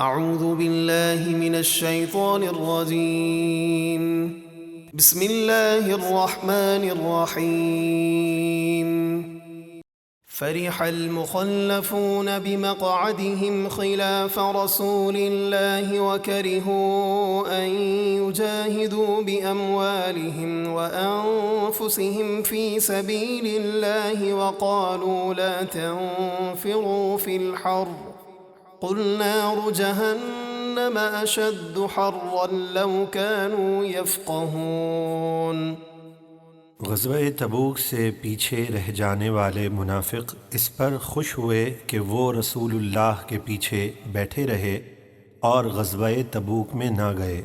اعوذ باللہ من الشیطان الرجیم بسم اللہ الرحمن الرحیم فرح المخلفون بمقعدهم خلاف رسول الله وكرهوا أن يجاهدوا بأموالهم وأنفسهم في سبيل الله وقالوا لا تنفروا في الحر قل نار جهنم أشد حرا لو كانوا يفقهون۔ غزوہ تبوک سے پیچھے رہ جانے والے منافق اس پر خوش ہوئے کہ وہ رسول اللہ کے پیچھے بیٹھے رہے اور غزوہ تبوک میں نہ گئے،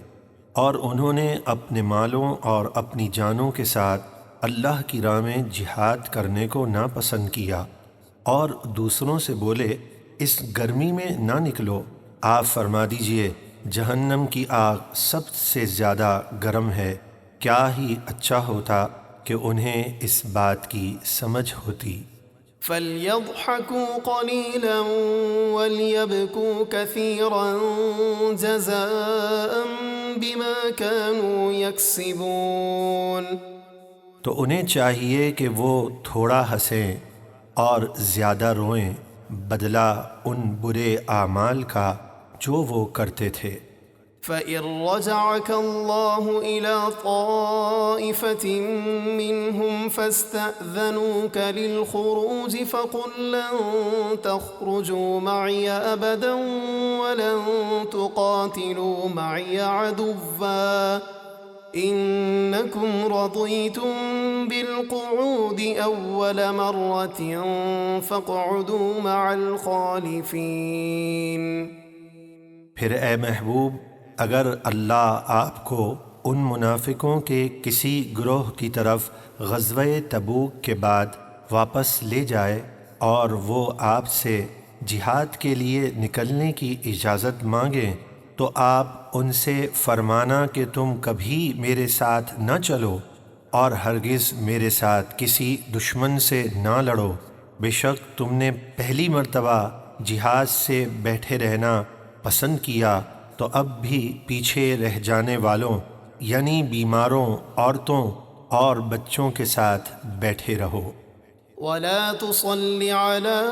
اور انہوں نے اپنے مالوں اور اپنی جانوں کے ساتھ اللہ کی راہ میں جہاد کرنے کو ناپسند کیا، اور دوسروں سے بولے اس گرمی میں نہ نکلو۔ آپ فرما دیجئے جہنم کی آگ سب سے زیادہ گرم ہے، کیا ہی اچھا ہوتا کہ انہیں اس بات کی سمجھ ہوتی۔ فَلْيَضْحَكُوا قَلِيلًا وَلْيَبْكُوا كَثِيرًا جَزَاءً بِمَا كَانُوا يَكْسِبُونَ۔ تو انہیں چاہیے کہ وہ تھوڑا ہنسیں اور زیادہ روئیں، بدلہ ان برے اعمال کا جو وہ کرتے تھے۔ فَإِن رَّجَعَكَ اللَّهُ إِلَىٰ طَائِفَةٍ مِّنْهُمْ فَاسْتَأْذَنُوكَ لِلْخُرُوجِ فَقُل لَّن تَخْرُجُوا مَعِيَ أَبَدًا وَلَن تُقَاتِلُوا مَعِيَ عَدُوًّا إِنَّكُمْ رَضِيتُم بِالْقُعُودِ أَوَّلَ مَرَّةٍ فَاقْعُدُوا مَعَ الْخَالِفِينَ۔ پھر اے محبوب، اگر اللہ آپ کو ان منافقوں کے کسی گروہ کی طرف غزوہ تبوک کے بعد واپس لے جائے اور وہ آپ سے جہاد کے لیے نکلنے کی اجازت مانگیں، تو آپ ان سے فرمانا کہ تم کبھی میرے ساتھ نہ چلو اور ہرگز میرے ساتھ کسی دشمن سے نہ لڑو، بے شک تم نے پہلی مرتبہ جہاد سے بیٹھے رہنا پسند کیا، تو اب بھی پیچھے رہ جانے والوں یعنی بیماروں، عورتوں اور بچوں کے ساتھ بیٹھے رہو۔ وَلَا تُصَلِّ عَلَىٰ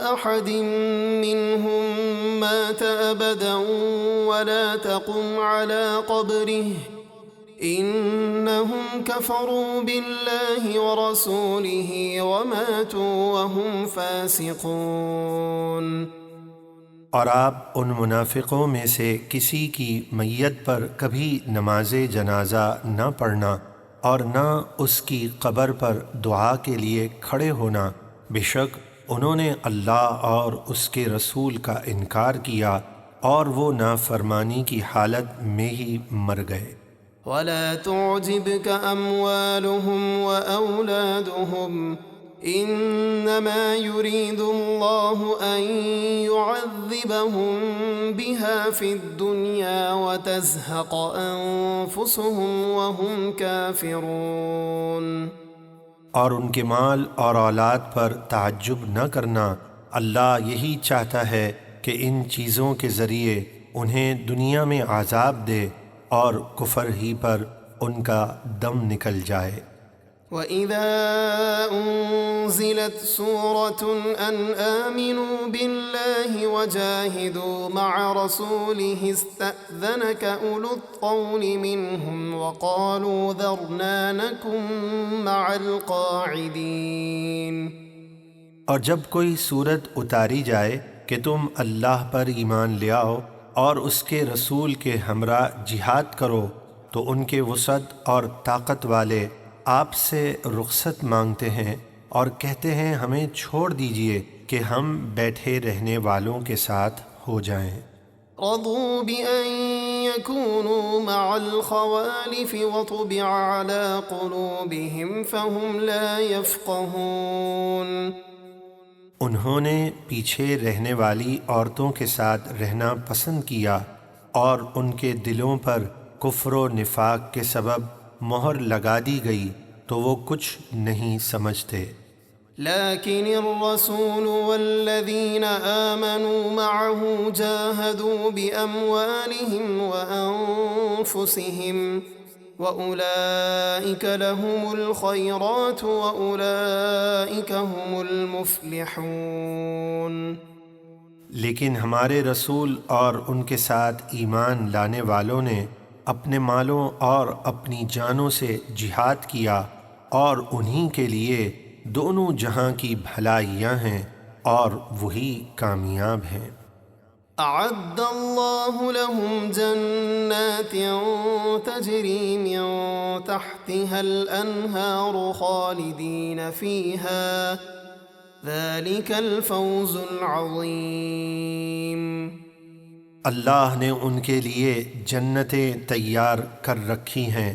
أَحَدٍ مِّنْهُم مَّاتَ أَبَدًا وَلَا تَقُمْ عَلَىٰ قَبْرِهِ إِنَّهُمْ كَفَرُوا بِاللَّهِ وَرَسُولِهِ وَمَاتُوا وَهُمْ فَاسِقُونَ۔ اور آپ ان منافقوں میں سے کسی کی میت پر کبھی نماز جنازہ نہ پڑھنا اور نہ اس کی قبر پر دعا کے لیے کھڑے ہونا، بے شک انہوں نے اللہ اور اس کے رسول کا انکار کیا اور وہ نافرمانی کی حالت میں ہی مر گئے۔ وَلَا تُعْجِبْكَ أَمْوَالُهُمْ وَأَوْلَادُهُمْ إِنَّمَا يُرِيدُ اللَّهُ أَن يُعَذِّبَهُم بِهَا فِي الدُّنْيَا وَتَزْهَقَ أَنفُسُهُمْ وَهُمْ كَافِرُونَ۔ اور ان کے مال اور اولاد پر تعجب نہ کرنا، اللہ یہی چاہتا ہے کہ ان چیزوں کے ذریعے انہیں دنیا میں عذاب دے اور کفر ہی پر ان کا دم نکل جائے۔ وَإِذَا أُنزِلَتْ سُورَةٌ أَنْ آمِنُوا بِاللَّهِ وَجَاهِدُوا مَعَ رَسُولِهِ اسْتَأْذَنَكَ أُولُو الطَّوْلِ مِنْهُمْ وَقَالُوا ذَرْنَا نَكُن مَّعَ الْقَاعِدِينَ۔ اور جب کوئی صورت اتاری جائے کہ تم اللہ پر ایمان لے آؤ اور اس کے رسول کے ہمراہ جہاد کرو، تو ان کے وسعت اور طاقت والے آپ سے رخصت مانگتے ہیں اور کہتے ہیں ہمیں چھوڑ دیجئے کہ ہم بیٹھے رہنے والوں کے ساتھ ہو جائیں۔ رضوا بأن يكونوا مع الخوالف وطبع على قلوبهم فهم لا يفقهون۔ انہوں نے پیچھے رہنے والی عورتوں کے ساتھ رہنا پسند کیا اور ان کے دلوں پر کفر و نفاق کے سبب مہر لگا دی گئی، تو وہ کچھ نہیں سمجھتے۔ لكن الرسول والذين آمنوا معه جاهدوا بأموالهم وأنفسهم وأولئك لهم الخيرات وأولئك هم المفلحون۔ لیکن ہمارے رسول اور ان کے ساتھ ایمان لانے والوں نے اپنے مالوں اور اپنی جانوں سے جہاد کیا، اور انہی کے لیے دونوں جہاں کی بھلائیاں ہیں اور وہی کامیاب ہیں۔ اعد اللہ لهم جنات تجری من تحتها الانہار خالدین فیہا ذلك الفوز العظیم۔ اللہ نے ان کے لیے جنتیں تیار کر رکھی ہیں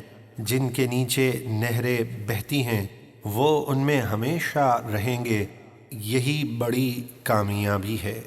جن کے نیچے نہریں بہتی ہیں، وہ ان میں ہمیشہ رہیں گے، یہی بڑی کامیابی ہے۔